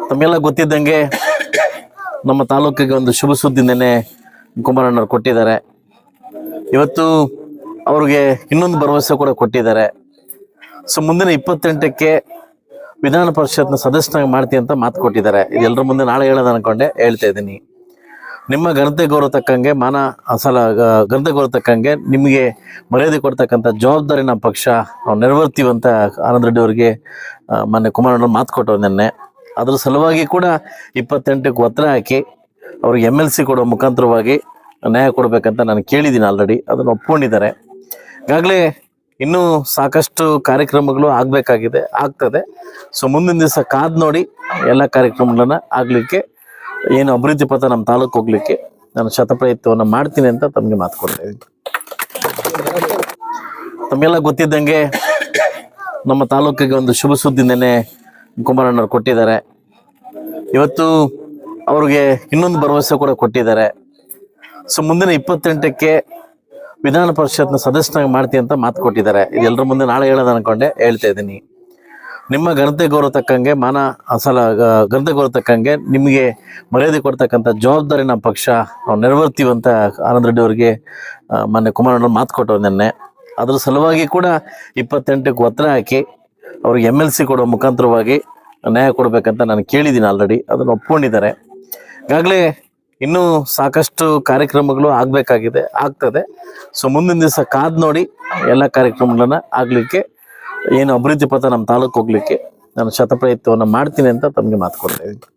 ತಮಗೆಲ್ಲ ಗೊತ್ತಿದ್ದಂಗೆ ನಮ್ಮ ತಾಲೂಕಿಗೆ ಒಂದು ಶುಭ ಸುದ್ದಿ ನೆನೆ ಕುಮಾರಣ್ಣವ್ರು ಕೊಟ್ಟಿದ್ದಾರೆ. ಇವತ್ತು ಅವ್ರಿಗೆ ಇನ್ನೊಂದು ಭರವಸೆ ಕೂಡ ಕೊಟ್ಟಿದ್ದಾರೆ. ಸೊ ಮುಂದಿನ 28ಕ್ಕೆ ವಿಧಾನ ಪರಿಷತ್ನ ಸದಸ್ಯನಾಗಿ ಮಾಡ್ತೀನಿ ಅಂತ ಮಾತು ಕೊಟ್ಟಿದ್ದಾರೆ. ಇದು ಎಲ್ಲರ ಮುಂದೆ ನಾಳೆ ಹೇಳೋದು ಅನ್ಕೊಂಡೆ ಹೇಳ್ತಾ ಇದ್ದೀನಿ. ನಿಮ್ಮ ಘನತೆ ಗೌರವ ತಕ್ಕಂಗೆ ಘನತೆ ಗೌರವ ತಕ್ಕಂಗೆ ನಿಮಗೆ ಮರ್ಯಾದೆ ಕೊಡ್ತಕ್ಕಂಥ ಜವಾಬ್ದಾರಿ ನಮ್ಮ ಪಕ್ಷ ನಾವು ನೆರವೇರ್ತೀವಂತ ಆನಂದ್ ರೆಡ್ಡಿ ಅವರಿಗೆ ಮೊನ್ನೆ ಕುಮಾರಣ್ಣ ಮಾತು ಕೊಟ್ಟರು ನಿನ್ನೆ. ಅದ್ರ ಸಲುವಾಗಿ ಕೂಡ 28ಕ್ಕೆ ಒತ್ತಡ ಹಾಕಿ ಅವ್ರಿಗೆ MLC ಕೊಡೋ ಮುಖಾಂತರವಾಗಿ ನ್ಯಾಯ ಕೊಡಬೇಕಂತ ನಾನು ಕೇಳಿದ್ದೀನಿ. ಆಲ್ರೆಡಿ ಅದನ್ನು ಒಪ್ಕೊಂಡಿದ್ದಾರೆ. ಈಗಾಗಲೇ ಇನ್ನೂ ಸಾಕಷ್ಟು ಕಾರ್ಯಕ್ರಮಗಳು ಆಗ್ತದೆ. ಸೊ ಮುಂದಿನ ದಿವಸ ಕಾದ್ ನೋಡಿ ಎಲ್ಲ ಕಾರ್ಯಕ್ರಮಗಳನ್ನ ಆಗ್ಲಿಕ್ಕೆ ಏನು ಅಭಿವೃದ್ಧಿ ಪಥ ನಮ್ಮ ತಾಲೂಕು ಹೋಗ್ಲಿಕ್ಕೆ ನಾನು ಶತಪ್ರಯತ್ನವನ್ನು ಮಾಡ್ತೀನಿ ಅಂತ ತಮಗೆ ಮಾತು ಕೊಡ್ತಾ ಇದ್ದೀನಿ. ತಮಗೆಲ್ಲ ಗೊತ್ತಿದ್ದಂಗೆ ನಮ್ಮ ತಾಲೂಕಿಗೆ ಒಂದು ಶುಭ ಸುದ್ದಿ ನೆನೆ ಕುಮಾರಣ್ಣವ್ರು ಕೊಟ್ಟಿದ್ದಾರೆ. ಇವತ್ತು ಅವ್ರಿಗೆ ಇನ್ನೊಂದು ಭರವಸೆ ಕೂಡ ಕೊಟ್ಟಿದ್ದಾರೆ. ಸೊ ಮುಂದಿನ 28ಕ್ಕೆ ವಿಧಾನ ಪರಿಷತ್ನ ಸದಸ್ಯನಾಗಿ ಮಾಡ್ತೀನಿ ಅಂತ ಮಾತು ಕೊಟ್ಟಿದ್ದಾರೆ. ಇದು ಎಲ್ಲರ ಮುಂದೆ ನಾಳೆ ಹೇಳೋದು ಅನ್ಕೊಂಡೆ ಹೇಳ್ತಾ ಇದ್ದೀನಿ. ನಿಮ್ಮ ಘನತೆ ಗೌರವ ತಕ್ಕಂಗೆ ಘನತೆ ಗೌರವ ತಕ್ಕಂಗೆ ನಿಮಗೆ ಮರ್ಯಾದೆ ಕೊಡ್ತಕ್ಕಂಥ ಜವಾಬ್ದಾರಿ ನಮ್ಮ ಪಕ್ಷ ನಾವು ನೆರವೇರ್ತೀವಂತ ಆನಂದ್ ರೆಡ್ಡಿ ಅವರಿಗೆ ಮೊನ್ನೆ ಕುಮಾರಣ್ಣ ಮಾತು ಕೊಟ್ಟರು ನಿನ್ನೆ. ಅದ್ರ ಸಲುವಾಗಿ ಕೂಡ 28ಕ್ಕೆ ಒತ್ತಡ ಹಾಕಿ ಅವ್ರಿಗೆ MLC ಕೊಡೋ ಮುಖಾಂತರವಾಗಿ ನ್ಯಾಯ ಕೊಡಬೇಕಂತ ನಾನು ಕೇಳಿದ್ದೀನಿ. ಆಲ್ರೆಡಿ ಅದನ್ನು ಒಪ್ಕೊಂಡಿದ್ದಾರೆ. ಈಗಾಗಲೇ ಇನ್ನೂ ಸಾಕಷ್ಟು ಕಾರ್ಯಕ್ರಮಗಳು ಆಗ್ತದೆ. ಸೊ ಮುಂದಿನ ದಿವಸ ಕಾದ್ ನೋಡಿ ಎಲ್ಲ ಕಾರ್ಯಕ್ರಮಗಳನ್ನ ಆಗ್ಲಿಕ್ಕೆ ಏನು ಅಭಿವೃದ್ಧಿ ಪಥ ನಮ್ಮ ತಾಲೂಕು ಹೋಗ್ಲಿಕ್ಕೆ ನಾನು ಶತಪ್ರಯತ್ನವನ್ನು ಮಾಡ್ತೀನಿ ಅಂತ ತಮಗೆ ಮಾತು ಕೊಡ್ತಾ ಇದ್ದೀನಿ.